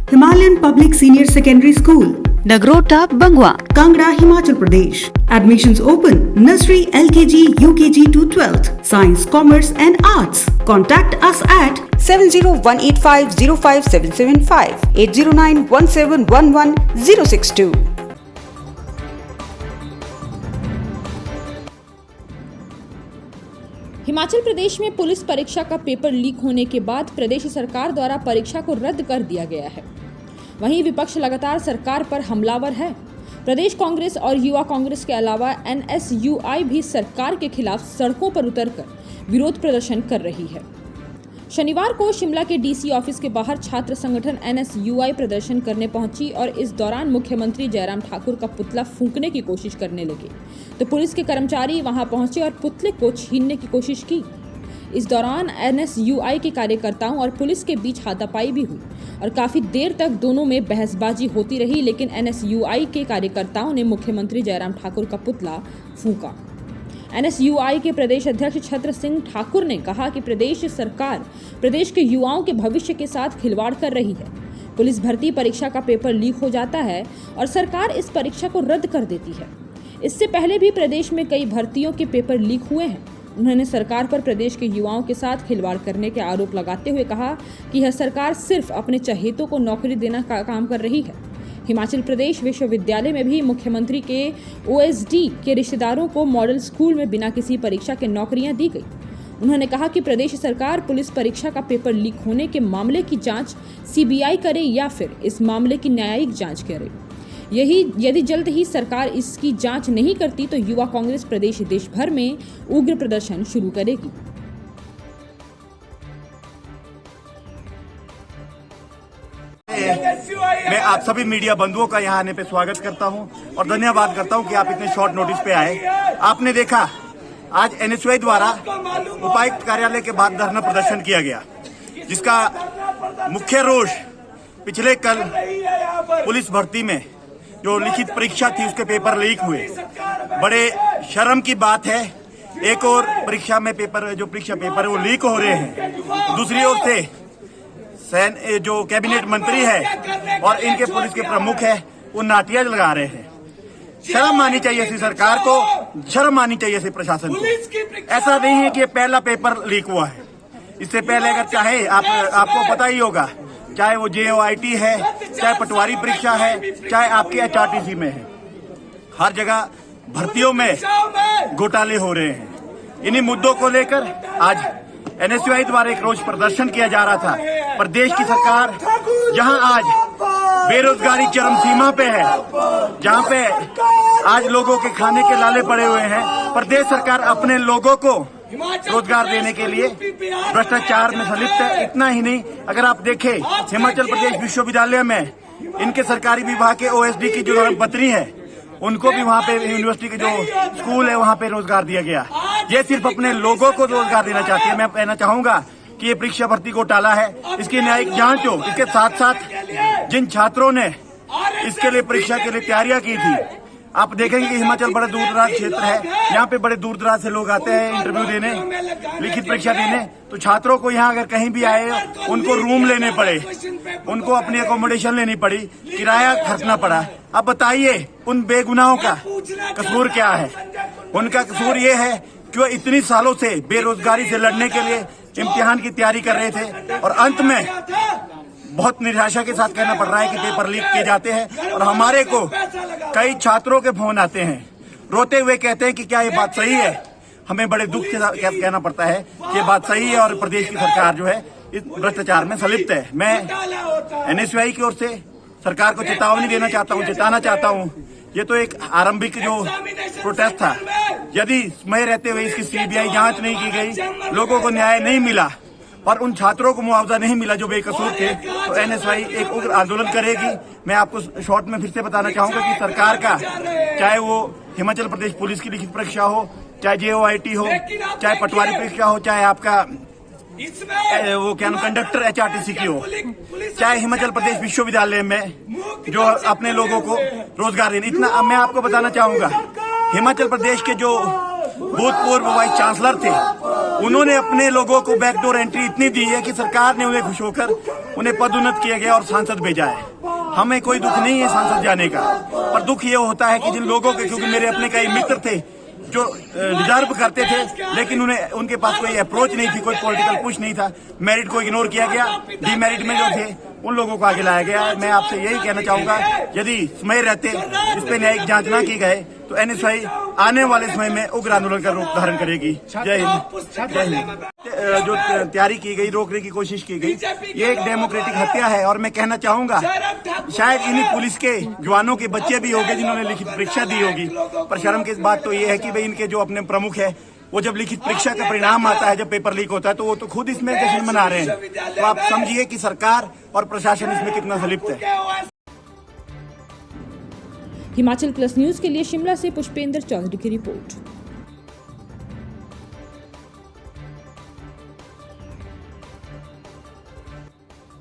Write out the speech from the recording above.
Himalayan Public Senior Secondary School, Nagrota, Bangwa, Kangra, Himachal Pradesh. Admissions open. Nursery, LKG, UKG to 12th. Science, Commerce and Arts. Contact us at 7018505775, 80917111062. Himachal Pradesh में police परीक्षा का paper leak होने के बाद प्रदेश सरकार द्वारा परीक्षा को रद्द कर दिया गया है। वहीं विपक्ष लगातार सरकार पर हमलावर है। प्रदेश कांग्रेस और युवा कांग्रेस के अलावा NSUI भी सरकार के खिलाफ सड़कों पर उतरकर विरोध प्रदर्शन कर रही है। शनिवार को शिमला के DC ऑफिस के बाहर छात्र संगठन NSUI प्रदर्शन करने पहुंची और इस दौरान मुख्यमंत्री जयराम ठाकुर का पुतला फूंकने की कोशिश करने लगे तो पुलिस के कर्मचारी वहां पहुंचे और पुतले को छीनने की कोशिश की। इस दौरान NSUI के कार्यकर्ताओं और पुलिस के बीच हाथापाई भी हुई और काफी देर तक दोनों में बहसबाजी होती रही, लेकिन NSUI के कार्यकर्ताओं ने मुख्यमंत्री जयराम ठाकुर का पुतला फूंका। NSUI के प्रदेश अध्यक्ष छत्र सिंह ठाकुर ने कहा कि प्रदेश सरकार प्रदेश के युवाओं के भविष्य के साथ खिलवाड़ कर रही है। पुलिस भर्ती परीक्षा का पेपर लीक हो जाता है और सरकार इस परीक्षा को रद्द कर देती है। इससे पहले भी प्रदेश में कई भर्तियों के पेपर लीक हुए हैं। उन्होंने सरकार पर प्रदेश के युवाओं के साथ खिलवाड़ करने के आरोप लगाते हुए कहा कि यह सरकार सिर्फ अपने चहेतों को नौकरी देना का काम कर रही है। हिमाचल प्रदेश विश्वविद्यालय में भी मुख्यमंत्री के OSD के रिश्तेदारों को मॉडल स्कूल में बिना किसी परीक्षा के नौकरियां दी गई। उन्होंने कहा कि प्रदेश सरकार पुलिस परीक्षा का पेपर लीक होने के मामले की जांच CBI करे या फिर इस मामले की न्यायिक जांच करे। यदि जल्द ही सरकार इसकी जांच नहीं करती तो युवा कांग्रेस प्रदेश देश भर में उग्र प्रदर्शन शुरू करेगी। मैं आप सभी मीडिया बंधुओं का यहाँ आने पे स्वागत करता हूँ और धन्यवाद करता हूँ कि आप इतने शॉर्ट नोटिस पे आए। आपने देखा आज NSUI द्वारा उपायुक्त कार्यालय के बाद धरना प्रदर्शन किया गया, जिसका मुख्य रोष पिछले कल पुलिस भर्ती में जो लिखित परीक्षा थी उसके पेपर लीक हुए। बड़े शर्म की बात है, एक और परीक्षा में पेपर जो परीक्षा पेपर है वो लीक हो रहे हैं, दूसरी ओर से जो कैबिनेट मंत्री है और इनके पुलिस के प्रमुख है वो नाटियां लगा रहे हैं। शर्म आनी चाहिए इसी सरकार को, शर्म आनी चाहिए इसी प्रशासन को। ऐसा नहीं है कि ये पहला पेपर लीक हुआ है। इससे पहले अगर चाहे आपको पता ही होगा, चाहे वो JOIT है, चाहे पटवारी परीक्षा है, चाहे आपके HRTC में है, हर जगह भर्तियों में घोटाले हो रहे हैं। इन्हीं मुद्दों को लेकर आज NSUI द्वारा एक रोष प्रदर्शन किया जा रहा था। प्रदेश की सरकार जहां आज बेरोजगारी चरम सीमा पे है, जहां पे आज लोगों के खाने के लाले पड़े हुए हैं, प्रदेश सरकार अपने लोगों को रोजगार देने के लिए भ्रष्टाचार में संलिप्त है। इतना ही नहीं, अगर आप देखें हिमाचल प्रदेश विश्वविद्यालय में इनके सरकारी विभाग के OSD की जो धर्मपत्नी है, उनको भी वहाँ पे यूनिवर्सिटी के जो स्कूल है वहाँ पे रोजगार दिया गया। ये सिर्फ अपने लोगों को रोजगार देना चाहती है। मैं कहना चाहूंगा कि ये परीक्षा भर्ती घोटाला है, इसकी न्यायिक जांच हो। इसके साथ साथ जिन छात्रों ने इसके लिए परीक्षा के लिए तैयारियां की थी, आप देखेंगे कि हिमाचल बड़े दूर दराज क्षेत्र है, यहाँ पे बड़े दूर दराज से लोग आते हैं इंटरव्यू देने, लिखित परीक्षा देने। तो छात्रों को यहाँ अगर कहीं भी आए उनको रूम लेने पड़े, उनको अपनी अकोमोडेशन लेनी पड़ी, किराया खर्चना पड़ा। अब बताइए उन बेगुनाहों का कसूर क्या है? उनका कसूर ये है कि वो इतनी सालों से बेरोजगारी से लड़ने के लिए इम्तिहान की तैयारी कर रहे थे और अंत में बहुत निराशा के साथ कहना पड़ रहा है कि पेपर लीक किए जाते हैं। और हमारे को कई छात्रों के फोन आते हैं, रोते हुए कहते हैं कि क्या ये बात सही है। हमें बड़े दुख के साथ कहना पड़ता है कि ये बात सही है और प्रदेश की सरकार जो है इस भ्रष्टाचार में संलिप्त है। मैं NSUI की ओर से सरकार को चेतावनी देना चाहता हूँ, चेताना चाहता हूँ। ये तो एक आरंभिक जो प्रोटेस्ट था, यदि समय रहते हुए इसकी CBI जांच नहीं की गई, लोगों को न्याय नहीं मिला और उन छात्रों को मुआवजा नहीं मिला जो बेकसूर थे, तो NSUI एक उग्र आंदोलन करेगी। मैं आपको शॉर्ट में फिर से बताना चाहूंगा कि सरकार का, चाहे वो हिमाचल प्रदेश पुलिस की लिखित परीक्षा हो, चाहे JOIT हो, चाहे पटवारी परीक्षा हो, चाहे आपका वो क्या नाम कंडक्टर HRTC की हो, चाहे हिमाचल प्रदेश विश्वविद्यालय में जो अपने लोगों को रोजगार देने। इतना मैं आपको बताना चाहूंगा, हिमाचल प्रदेश के जो भूतपूर्व वाइस चांसलर थे उन्होंने अपने लोगों को बैकडोर एंट्री इतनी दी है कि सरकार ने उन्हें खुश होकर उन्हें पदोन्नत किया गया और सांसद भेजा है। हमें कोई दुख नहीं है सांसद जाने का, पर दुख ये होता है कि जिन लोगों के, क्योंकि मेरे अपने कई मित्र थे जो डिजर्व करते थे, लेकिन उन्हें उनके पास कोई अप्रोच नहीं थी, कोई पॉलिटिकल पुश नहीं था, मेरिट को इग्नोर किया गया, डीमेरिट में जो थे उन लोगों को आगे लाया गया है। मैं आपसे यही कहना चाहूंगा, यदि समय रहते इस पे न्यायिक जांच न की गए तो एनएसयूआई आने वाले समय में उग्र आंदोलन का रूप धारण करेगी। जय हिंद, जय हिंद। जो तैयारी की गई, रोकने की कोशिश की गई, ये एक डेमोक्रेटिक हत्या है। और मैं कहना चाहूंगा, शायद इन्हीं पुलिस के जवानों के बच्चे भी होंगे जिन्होंने लिखित परीक्षा दी होगी, पर शर्म की बात तो ये है कि भाई इनके जो अपने प्रमुख है, वो जब लिखित परीक्षा का परिणाम आता है, जब पेपर लीक होता है, तो वो तो खुद इसमें जश्न मना रहे हैं। तो आप समझिए कि सरकार और प्रशासन इसमें कितना संलिप्त है। हिमाचल प्लस न्यूज के लिए शिमला से पुष्पेंद्र चौधरी की रिपोर्ट।